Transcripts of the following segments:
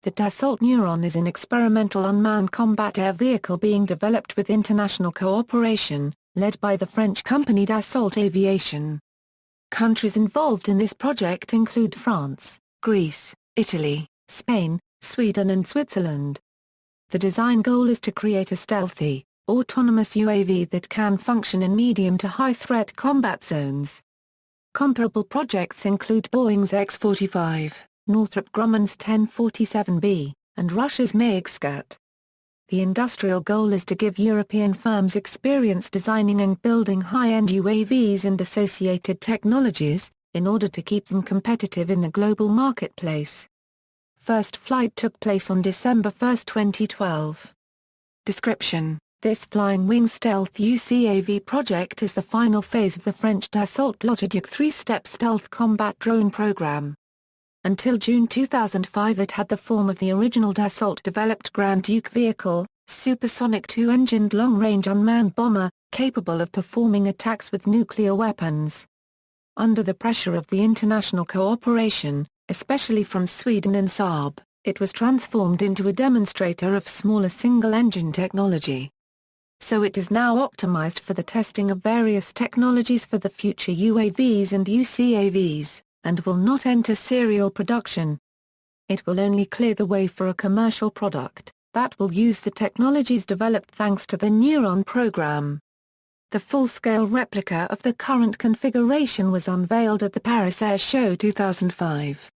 The Dassault nEUROn is an experimental unmanned combat air vehicle being developed with international cooperation, led by the French company Dassault Aviation. Countries involved in this project include France, Greece, Italy, Spain, Sweden and Switzerland. The design goal is to create a stealthy, autonomous UAV that can function in medium to high threat combat zones. Comparable projects include Boeing's X-45, Northrop Grumman's 1047B, and Russia's Skat. The industrial goal is to give European firms experience designing and building high-end UAVs and associated technologies, in order to keep them competitive in the global marketplace. First flight took place on December 1, 2012. Description: This flying-wing stealth UCAV project is the final phase of the French Dassault Logidic three-step stealth combat drone program. Until June 2005 it had the form of the original Dassault-developed Grand Duke vehicle, supersonic two-engined long-range unmanned bomber, capable of performing attacks with nuclear weapons. Under the pressure of the international cooperation, especially from Sweden and Saab, it was transformed into a demonstrator of smaller single-engine technology. So it is now optimized for the testing of various technologies for the future UAVs and UCAVs, and will not enter serial production. It will only clear the way for a commercial product that will use the technologies developed thanks to the nEUROn program. The full-scale replica of the current configuration was unveiled at the Paris Air Show 2005.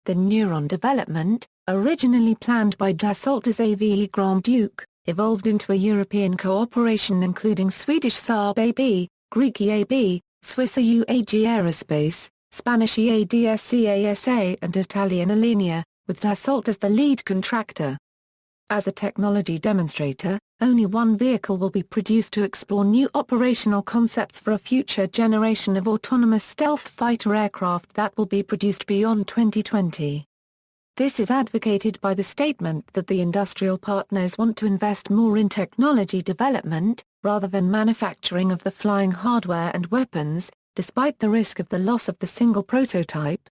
The nEUROn development, originally planned by Dassault as AVE Grand Duke, evolved into a European cooperation including Swedish Saab AB, Greek EAB, Swiss UAG Aerospace, Spanish EADS-CASA and Italian Alenia, with Dassault as the lead contractor. As a technology demonstrator, only one vehicle will be produced to explore new operational concepts for a future generation of autonomous stealth fighter aircraft that will be produced beyond 2020. This is advocated by the statement that the industrial partners want to invest more in technology development, rather than manufacturing of the flying hardware and weapons, despite the risk of the loss of the single prototype.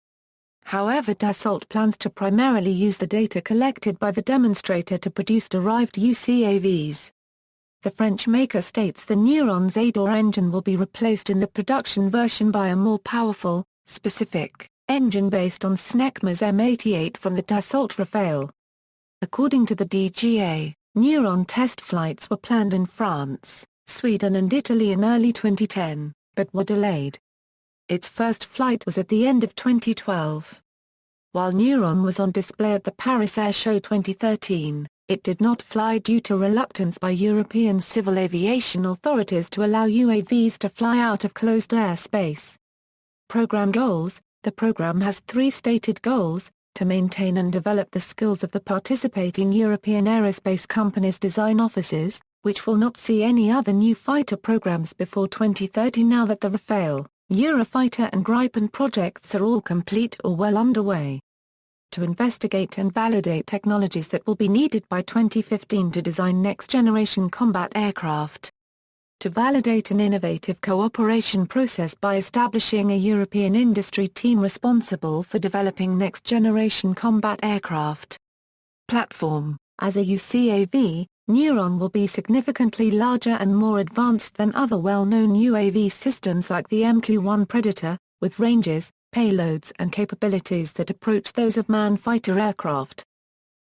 However, Dassault plans to primarily use the data collected by the demonstrator to produce derived UCAVs. The French maker states the nEUROn's 8-door engine will be replaced in the production version by a more powerful, specific, engine based on Snecma's M88 from the Dassault Rafale. According to the DGA, nEUROn test flights were planned in France, Sweden and Italy in early 2010, but were delayed. Its first flight was at the end of 2012. While nEUROn was on display at the Paris Air Show 2013, it did not fly due to reluctance by European civil aviation authorities to allow UAVs to fly out of closed airspace. Program goals: The program has three stated goals: to maintain and develop the skills of the participating European aerospace companies' design offices, which will not see any other new fighter programs before 2030 now that the Rafale, Eurofighter and Gripen projects are all complete or well underway. To investigate and validate technologies that will be needed by 2015 to design next-generation combat aircraft. To validate an innovative cooperation process by establishing a European industry team responsible for developing next-generation combat aircraft. Platform: As a UCAV, nEUROn will be significantly larger and more advanced than other well-known UAV systems like the MQ-1 Predator, with ranges, payloads and capabilities that approach those of manned fighter aircraft.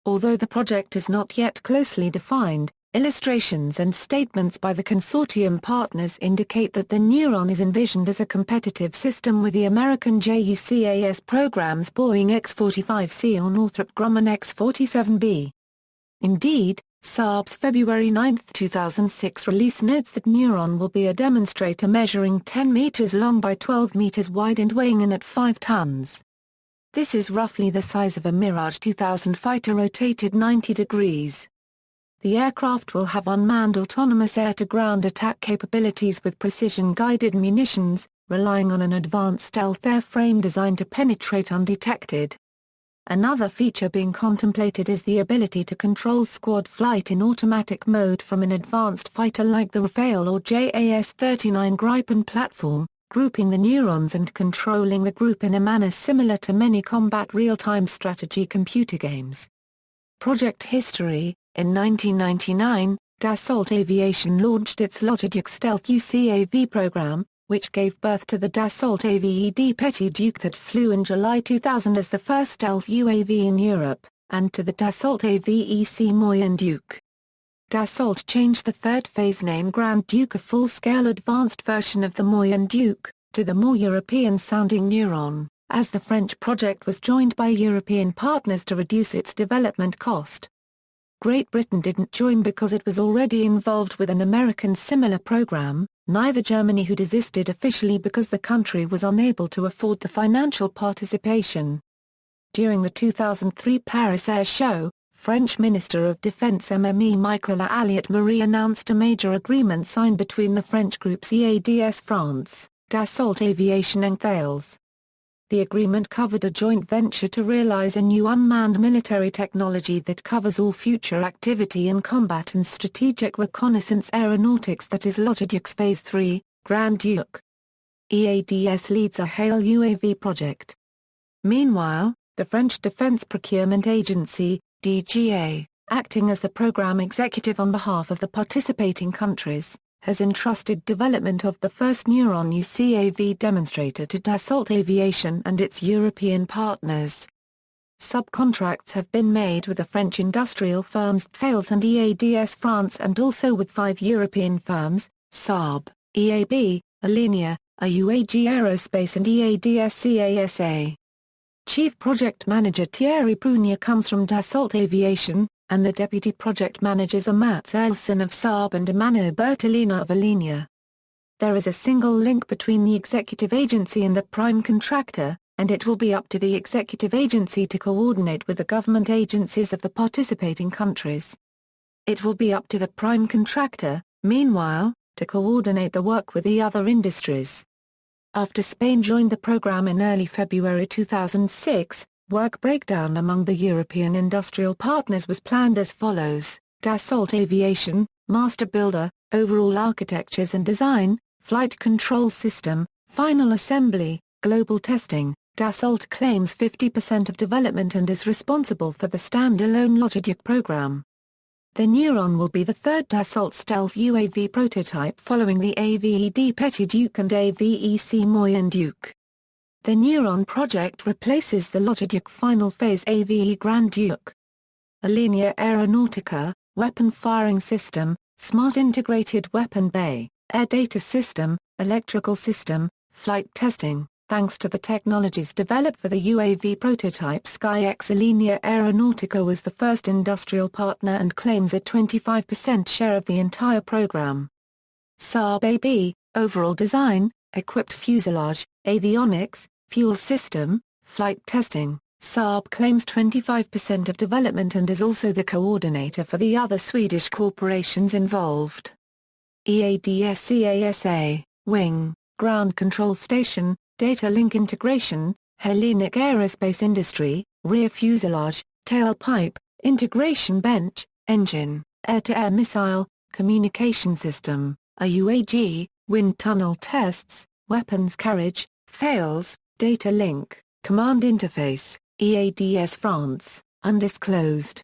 Although the project is not yet closely defined, illustrations and statements by the consortium partners indicate that the nEUROn is envisioned as a competitive system with the American JUCAS program's Boeing X-45C or Northrop Grumman X-47B. Indeed, Saab's February 9, 2006 release notes that nEUROn will be a demonstrator measuring 10 meters long by 12 meters wide and weighing in at 5 tons. This is roughly the size of a Mirage 2000 fighter rotated 90 degrees. The aircraft will have unmanned autonomous air-to-ground attack capabilities with precision-guided munitions, relying on an advanced stealth airframe designed to penetrate undetected. Another feature being contemplated is the ability to control squad flight in automatic mode from an advanced fighter like the Rafale or JAS-39 Gripen platform, grouping the nEUROns and controlling the group in a manner similar to many combat real-time strategy computer games. Project history: in 1999, Dassault Aviation launched its Logiduc Stealth UCAV program, which gave birth to the Dassault AVED Petit Duke that flew in July 2000 as the first stealth UAV in Europe, and to the Dassault AVEC Moyen Duke. Dassault changed the third phase name Grand Duke, a full-scale advanced version of the Moyen Duke, to the more European-sounding nEUROn, as the French project was joined by European partners to reduce its development cost. Great Britain didn't join because it was already involved with an American similar program, neither Germany, who desisted officially because the country was unable to afford the financial participation. During the 2003 Paris Air Show, French Minister of Defense MME Michael Alliot-Marie announced a major agreement signed between the French groups EADS France, Dassault Aviation and Thales. The agreement covered a joint venture to realize a new unmanned military technology that covers all future activity in combat and strategic reconnaissance aeronautics, that is Logiduc's Phase 3, Grand Duke. EADS leads a HALE UAV project. Meanwhile, the French Defense Procurement Agency, DGA, acting as the program executive on behalf of the participating countries, has entrusted development of the first nEUROn UCAV demonstrator to Dassault Aviation and its European partners. Subcontracts have been made with the French industrial firms Thales and EADS France, and also with 5 European firms, Saab, EAB, Alenia, AUAG Aerospace and EADS CASA. Chief Project Manager Thierry Prunier comes from Dassault Aviation, and the Deputy Project Managers are Mats Elson of Saab and Emmanuel Bertolina of Alenia. There is a single link between the executive agency and the prime contractor, and it will be up to the executive agency to coordinate with the government agencies of the participating countries. It will be up to the prime contractor, meanwhile, to coordinate the work with the other industries. After Spain joined the program in early February 2006, work breakdown among the European industrial partners was planned as follows: Dassault Aviation, Master Builder, Overall Architectures and Design, Flight Control System, Final Assembly, Global Testing. Dassault claims 50% of development and is responsible for the standalone Logiduc program. The nEUROn will be the third Dassault stealth UAV prototype following the AVED Petit Duke and AVEC Moyen Duke. The nEUROn project replaces the Logiduc final phase AVE Grand Duke. Alenia Aeronautica, Weapon Firing System, Smart Integrated Weapon Bay, Air Data System, Electrical System, Flight Testing. Thanks to the technologies developed for the UAV prototype SkyX, Alenia Aeronautica was the first industrial partner and claims a 25% share of the entire program. Saab AB, Overall Design, Equipped Fuselage, Avionics, Fuel System, Flight Testing. Saab claims 25% of development and is also the coordinator for the other Swedish corporations involved. EADS CASA, Wing, Ground Control Station, Data Link Integration, Hellenic Aerospace Industry, Rear Fuselage, Tailpipe, Integration Bench, Engine, Air-to-Air Missile, Communication System, AUAG, Wind Tunnel Tests, Weapons Carriage, Thales, Data Link, Command Interface, EADS France, undisclosed.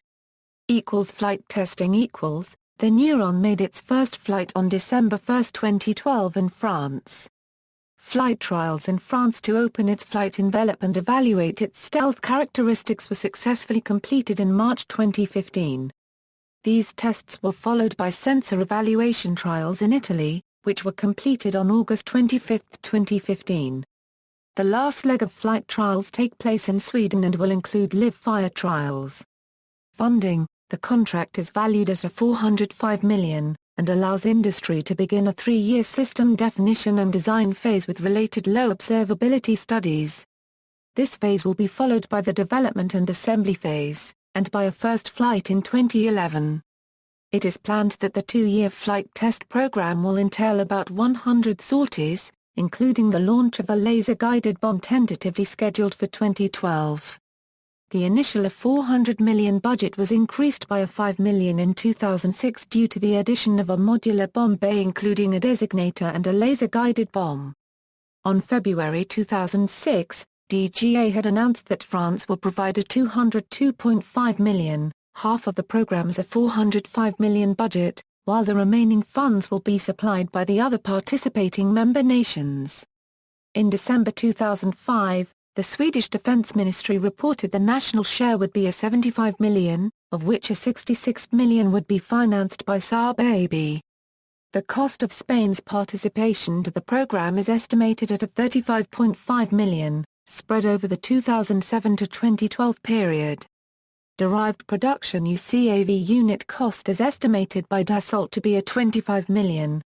Flight testing equals, the nEUROn made its first flight on December 1, 2012 in France. Flight trials in France to open its flight envelope and evaluate its stealth characteristics were successfully completed in March 2015. These tests were followed by sensor evaluation trials in Italy, which were completed on August 25, 2015. The last leg of flight trials take place in Sweden and will include live-fire trials. Funding: the contract is valued at $405 million, and allows industry to begin a 3-year system definition and design phase with related low observability studies. This phase will be followed by the development and assembly phase, and by a first flight in 2011. It is planned that the 2-year flight test program will entail about 100 sorties, including the launch of a laser-guided bomb tentatively scheduled for 2012. The initial $400 million budget was increased by $5 million in 2006 due to the addition of a modular bomb bay including a designator and a laser-guided bomb. On February 2006, DGA had announced that France will provide a $202.5 million, Half of the program's a $405 million budget, while the remaining funds will be supplied by the other participating member nations. In December 2005, the Swedish Defence Ministry reported the national share would be a $75 million, of which a $66 million would be financed by Saab AB. The cost of Spain's participation to the program is estimated at a $35.5 million, spread over the 2007 to 2012 period. Derived production UCAV unit cost is estimated by Dassault to be a $25 million.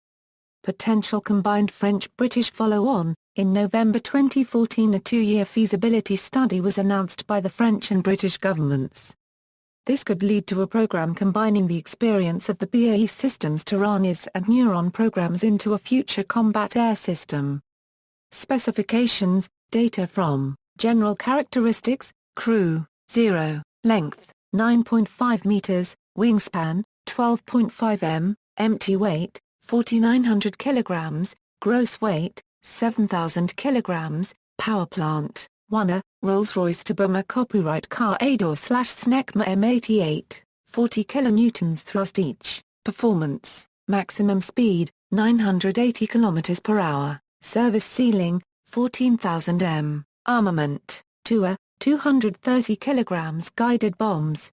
Potential combined French-British follow-on. In November 2014 a two-year feasibility study was announced by the French and British governments. This could lead to a program combining the experience of the BAE Systems Taranis and nEUROn programs into a future combat air system. Specifications, data from, General Characteristics, Crew, 0, Length, 9.5 meters, Wingspan, 12.5 m, Empty weight, 4,900 kilograms, Gross weight, 7,000 kilograms, Power plant, 1 Rolls-Royce to Boomer copyright car Ador/Snecma M88, 40 kilonewtons thrust each, Performance, maximum speed, 980 km per hour, Service ceiling, 14,000 m, Armament, 2 230 kilograms guided bombs.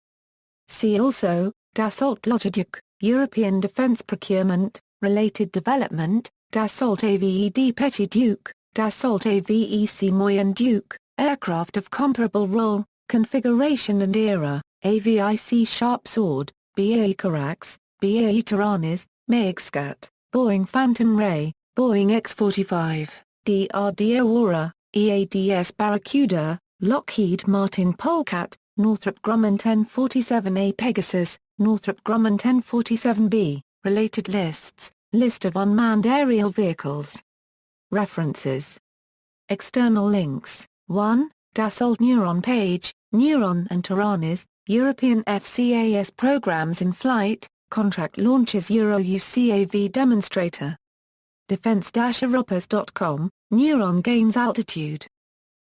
See also, Dassault Logiduc, European Defence Procurement, Related Development, Dassault AVED Petit Duke, Dassault AVEC Moyen Duke, Aircraft of comparable role, configuration and era, AVIC Sharp Sword, BAE Carax, BAE Taranis, MiG Skat, Boeing Phantom Ray, Boeing X-45, DRDO Aura, EADS Barracuda, Lockheed Martin Polecat, Northrop Grumman 1047A Pegasus, Northrop Grumman 1047B, related lists, list of unmanned aerial vehicles. References. External links, 1, Dassault nEUROn page, nEUROn and Taranis, European FCAS programs in flight, contract launches Euro UCAV demonstrator. Defense-Europas.com, nEUROn gains altitude.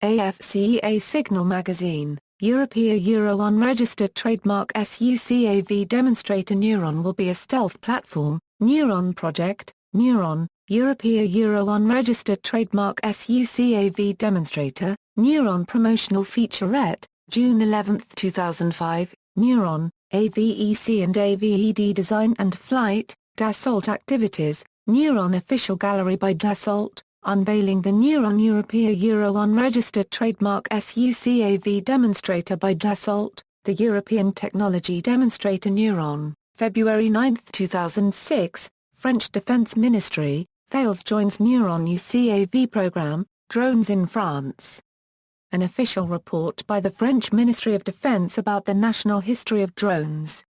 AFCEA Signal Magazine, Europea nEUROn registered trademark SUCAV demonstrator nEUROn will be a stealth platform, nEUROn project, nEUROn, Europea nEUROn registered trademark SUCAV demonstrator, nEUROn promotional featurette, June 11, 2005, nEUROn, AVEC and AVED design and flight, Dassault activities, nEUROn official gallery by Dassault, unveiling the nEUROn Europea nEUROn registered trademark SUCAV demonstrator by Dassault, the European technology demonstrator nEUROn, February 9, 2006, French Defense Ministry, Thales joins nEUROn UCAV program, drones in France. An official report by the French Ministry of Defense about the national history of drones.